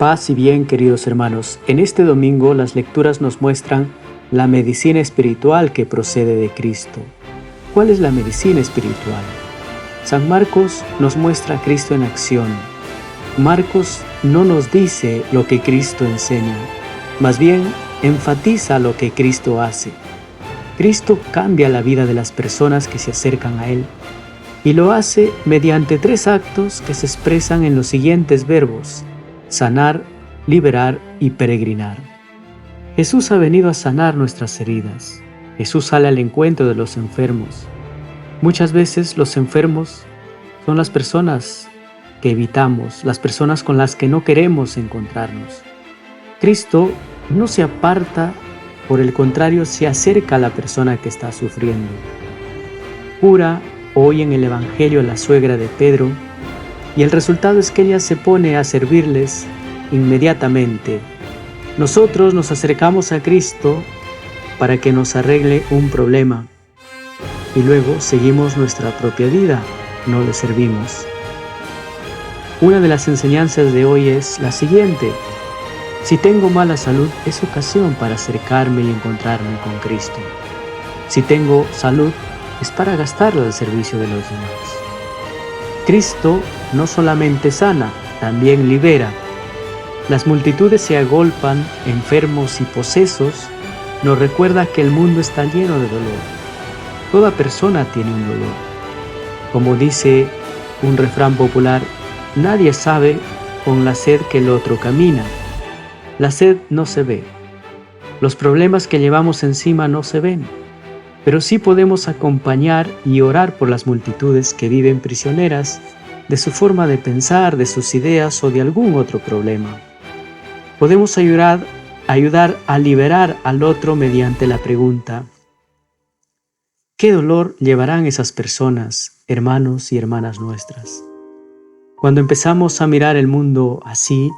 Paz y bien, queridos hermanos. En este domingo las lecturas nos muestran la medicina espiritual que procede de Cristo. ¿Cuál es la medicina espiritual? San Marcos nos muestra a Cristo en acción. Marcos no nos dice lo que Cristo enseña, más bien enfatiza lo que Cristo hace. Cristo cambia la vida de las personas que se acercan a Él y lo hace mediante 3 actos que se expresan en los siguientes verbos: sanar, liberar y peregrinar. Jesús ha venido a sanar nuestras heridas. Jesús sale al encuentro de los enfermos. Muchas veces los enfermos son las personas que evitamos, las personas con las que no queremos encontrarnos. Cristo no se aparta, por el contrario, se acerca a la persona que está sufriendo. Cura hoy en el Evangelio a la suegra de Pedro, y el resultado es que ella se pone a servirles inmediatamente. Nosotros nos acercamos a Cristo para que nos arregle un problema y luego seguimos nuestra propia vida, no le servimos. Una de las enseñanzas de hoy es la siguiente: si tengo mala salud, es ocasión para acercarme y encontrarme con Cristo. Si tengo salud, es para gastarla al servicio de los demás. Cristo no solamente sana, también libera. Las multitudes se agolpan, enfermos y posesos, nos recuerda que el mundo está lleno de dolor. Toda persona tiene un dolor. Como dice un refrán popular, nadie sabe con la sed que el otro camina. La sed no se ve. Los problemas que llevamos encima no se ven, pero sí podemos acompañar y orar por las multitudes que viven prisioneras de su forma de pensar, de sus ideas o de algún otro problema. Podemos ayudar a liberar al otro mediante la pregunta: ¿qué dolor llevarán esas personas, hermanos y hermanas nuestras? Cuando empezamos a mirar el mundo así,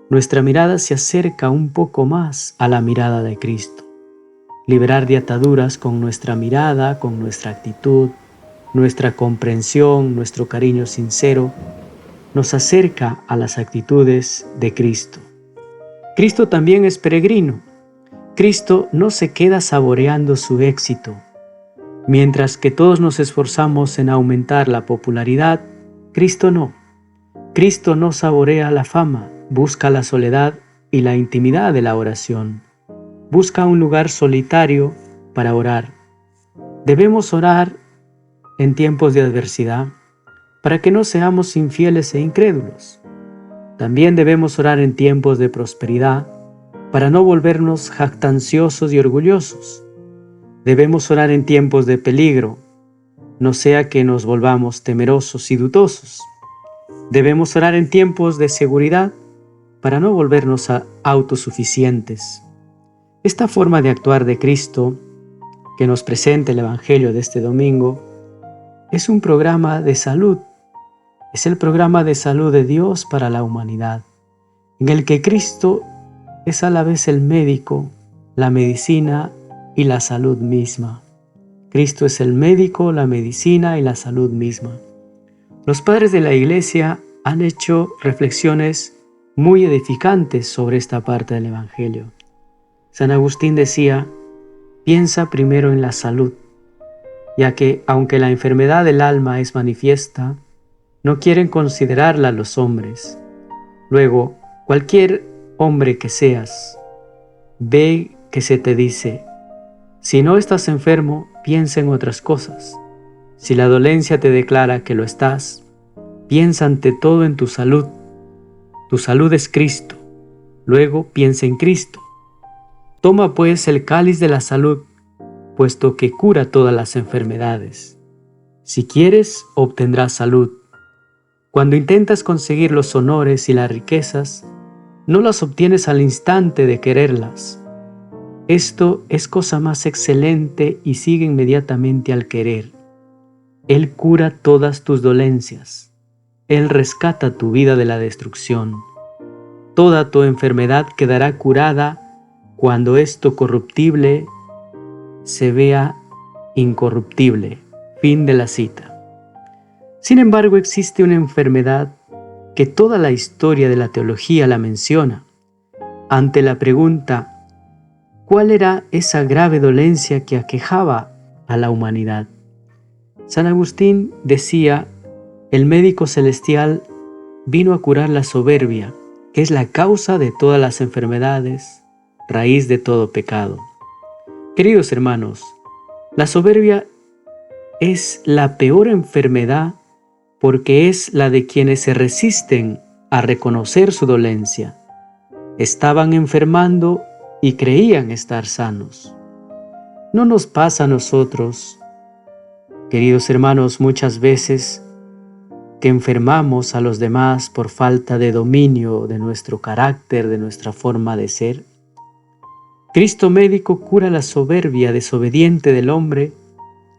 nuestra mirada se acerca un poco más a la mirada de Cristo. Liberar de ataduras con nuestra mirada, con nuestra actitud, nuestra comprensión, nuestro cariño sincero, nos acerca a las actitudes de Cristo. Cristo también es peregrino. Cristo no se queda saboreando su éxito. Mientras que todos nos esforzamos en aumentar la popularidad, Cristo no. Cristo no saborea la fama, busca la soledad y la intimidad de la oración. Busca un lugar solitario para orar. Debemos orar en tiempos de adversidad para que no seamos infieles e incrédulos. También debemos orar en tiempos de prosperidad para no volvernos jactanciosos y orgullosos. Debemos orar en tiempos de peligro, no sea que nos volvamos temerosos y dudosos. Debemos orar en tiempos de seguridad para no volvernos autosuficientes. Esta forma de actuar de Cristo que nos presenta el Evangelio de este domingo es un programa de salud. Es el programa de salud de Dios para la humanidad, en el que Cristo es a la vez el médico, la medicina y la salud misma. Cristo es el médico, la medicina y la salud misma. Los padres de la Iglesia han hecho reflexiones muy edificantes sobre esta parte del Evangelio. San Agustín decía: piensa primero en la salud, ya que, aunque la enfermedad del alma es manifiesta, no quieren considerarla los hombres. Luego, cualquier hombre que seas, ve que se te dice: si no estás enfermo, piensa en otras cosas. Si la dolencia te declara que lo estás, piensa ante todo en tu salud. Tu salud es Cristo. Luego piensa en Cristo. Toma pues el cáliz de la salud, puesto que cura todas las enfermedades. Si quieres, obtendrás salud. Cuando intentas conseguir los honores y las riquezas, no las obtienes al instante de quererlas. Esto es cosa más excelente y sigue inmediatamente al querer. Él cura todas tus dolencias. Él rescata tu vida de la destrucción. Toda tu enfermedad quedará curada cuando esto corruptible se vea incorruptible. Fin de la cita. Sin embargo, existe una enfermedad que toda la historia de la teología la menciona, ante la pregunta ¿cuál era esa grave dolencia que aquejaba a la humanidad? San Agustín decía, el médico celestial vino a curar la soberbia, que es la causa de todas las enfermedades, raíz de todo pecado. Queridos hermanos, la soberbia es la peor enfermedad porque es la de quienes se resisten a reconocer su dolencia. Estaban enfermando y creían estar sanos. ¿No nos pasa a nosotros, queridos hermanos, muchas veces que enfermamos a los demás por falta de dominio de nuestro carácter, de nuestra forma de ser? Cristo médico cura la soberbia desobediente del hombre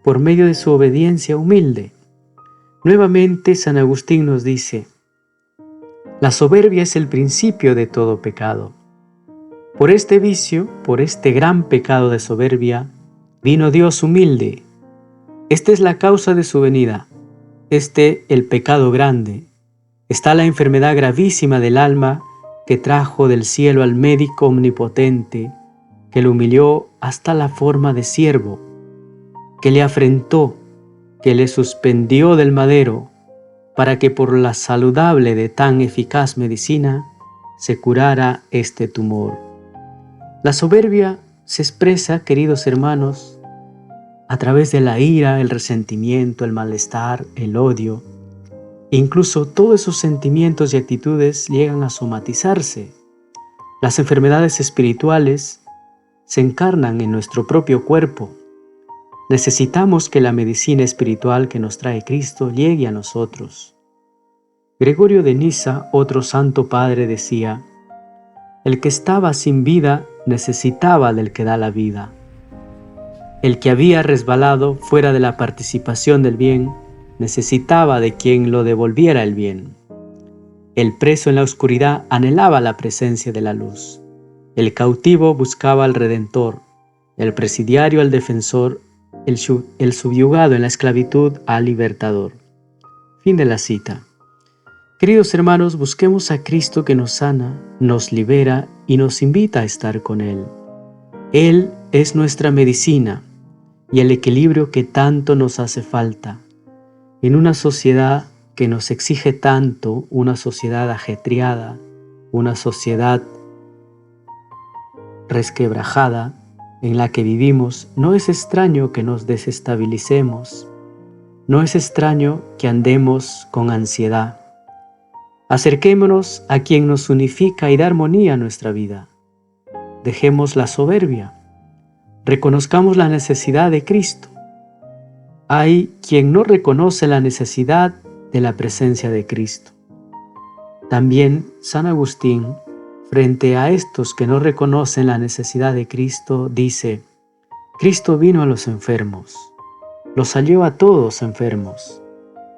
por medio de su obediencia humilde. Nuevamente San Agustín nos dice, la soberbia es el principio de todo pecado. Por este vicio, por este gran pecado de soberbia, vino Dios humilde. Esta es la causa de su venida, el pecado grande. Está la enfermedad gravísima del alma que trajo del cielo al médico omnipotente, que lo humilló hasta la forma de siervo, que le afrentó, que le suspendió del madero, para que por la saludable de tan eficaz medicina se curara este tumor. La soberbia se expresa, queridos hermanos, a través de la ira, el resentimiento, el malestar, el odio. Incluso todos esos sentimientos y actitudes llegan a somatizarse. Las enfermedades espirituales se encarnan en nuestro propio cuerpo. Necesitamos que la medicina espiritual que nos trae Cristo llegue a nosotros. Gregorio de Nisa, otro santo padre, decía, el que estaba sin vida necesitaba del que da la vida. El que había resbalado fuera de la participación del bien necesitaba de quien lo devolviera el bien. El preso en la oscuridad anhelaba la presencia de la luz. El cautivo buscaba al Redentor, el presidiario al defensor, el subyugado en la esclavitud al libertador. Fin de la cita. Queridos hermanos, busquemos a Cristo que nos sana, nos libera y nos invita a estar con Él. Él es nuestra medicina y el equilibrio que tanto nos hace falta. En una sociedad que nos exige tanto, una sociedad ajetreada, una sociedad resquebrajada, en la que vivimos, no es extraño que nos desestabilicemos, no es extraño que andemos con ansiedad. Acerquémonos a quien nos unifica y da armonía a nuestra vida. Dejemos la soberbia, reconozcamos la necesidad de Cristo. Hay quien no reconoce la necesidad de la presencia de Cristo. También San Agustín, frente a estos que no reconocen la necesidad de Cristo, dice, Cristo vino a los enfermos, los halló a todos enfermos,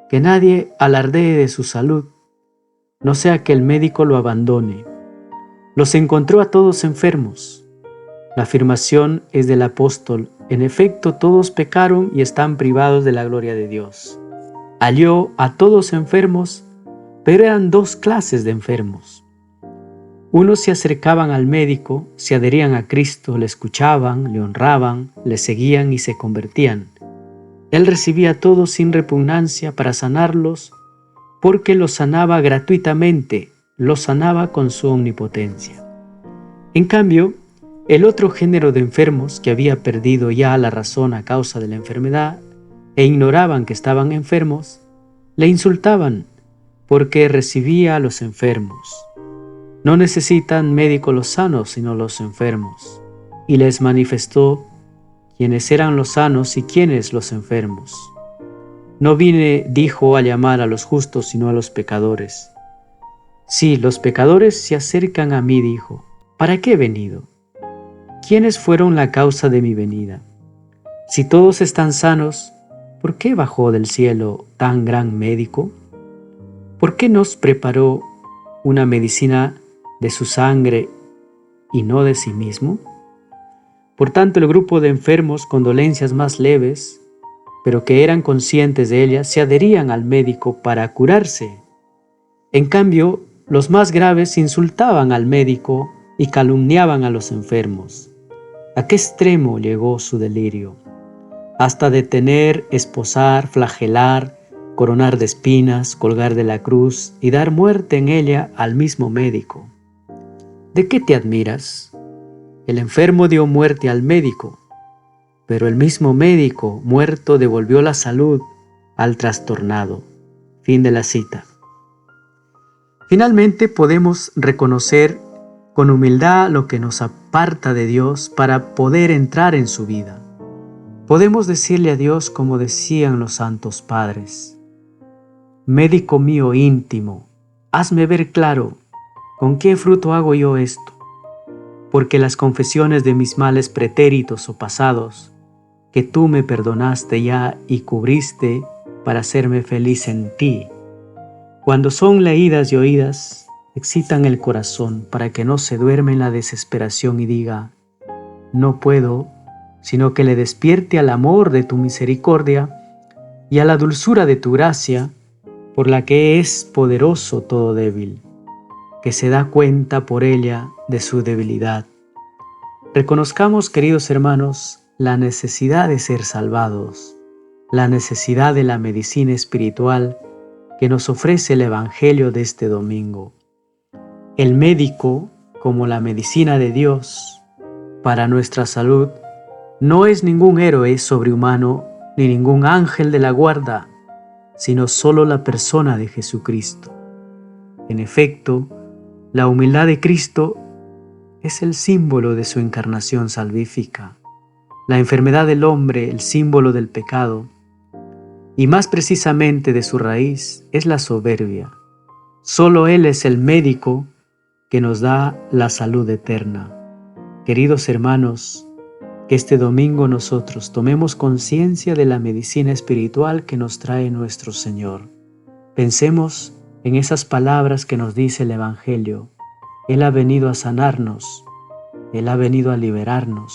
que nadie alardee de su salud, no sea que el médico lo abandone. Los encontró a todos enfermos. La afirmación es del apóstol, en efecto todos pecaron y están privados de la gloria de Dios. Halló a todos enfermos, pero eran dos clases de enfermos. Unos se acercaban al médico, se adherían a Cristo, le escuchaban, le honraban, le seguían y se convertían. Él recibía a todos sin repugnancia para sanarlos, porque los sanaba gratuitamente, los sanaba con su omnipotencia. En cambio, el otro género de enfermos que había perdido ya la razón a causa de la enfermedad e ignoraban que estaban enfermos, le insultaban porque recibía a los enfermos. No necesitan médicos los sanos, sino los enfermos. Y les manifestó quiénes eran los sanos y quiénes los enfermos. No vine, dijo, a llamar a los justos, sino a los pecadores. Sí, los pecadores se acercan a mí, dijo. ¿Para qué he venido? ¿Quiénes fueron la causa de mi venida? Si todos están sanos, ¿por qué bajó del cielo tan gran médico? ¿Por qué nos preparó una medicina de su sangre y no de sí mismo? Por tanto, el grupo de enfermos con dolencias más leves, pero que eran conscientes de ellas, se adherían al médico para curarse. En cambio, los más graves insultaban al médico y calumniaban a los enfermos. ¿A qué extremo llegó su delirio? Hasta detener, esposar, flagelar, coronar de espinas, colgar de la cruz y dar muerte en ella al mismo médico. ¿De qué te admiras? El enfermo dio muerte al médico, pero el mismo médico muerto devolvió la salud al trastornado. Fin de la cita. Finalmente podemos reconocer con humildad lo que nos aparta de Dios para poder entrar en su vida. Podemos decirle a Dios como decían los santos padres: médico mío íntimo, hazme ver claro con qué fruto hago yo esto, porque las confesiones de mis males pretéritos o pasados, que tú me perdonaste ya y cubriste para hacerme feliz en ti, cuando son leídas y oídas, excitan el corazón para que no se duerme en la desesperación y diga: no puedo, sino que le despierte al amor de tu misericordia y a la dulzura de tu gracia, por la que es poderoso todo débil, que se da cuenta por ella de su debilidad. Reconozcamos, queridos hermanos, la necesidad de ser salvados, la necesidad de la medicina espiritual que nos ofrece el Evangelio de este domingo. El médico, como la medicina de Dios para nuestra salud, no es ningún héroe sobrehumano ni ningún ángel de la guarda, sino solo la persona de Jesucristo. En efecto, la humildad de Cristo es el símbolo de su encarnación salvífica, la enfermedad del hombre el símbolo del pecado, y más precisamente de su raíz es la soberbia. Solo Él es el médico que nos da la salud eterna. Queridos hermanos, que este domingo nosotros tomemos conciencia de la medicina espiritual que nos trae nuestro Señor. Pensemos en esas palabras que nos dice el Evangelio. Él ha venido a sanarnos, Él ha venido a liberarnos,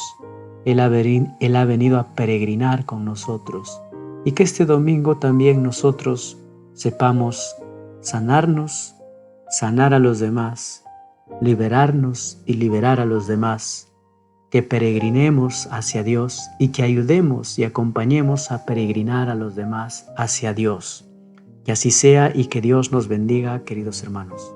Él ha venido a peregrinar con nosotros. Y que este domingo también nosotros sepamos sanarnos, sanar a los demás, liberarnos y liberar a los demás. Que peregrinemos hacia Dios y que ayudemos y acompañemos a peregrinar a los demás hacia Dios. Que así sea y que Dios nos bendiga, queridos hermanos.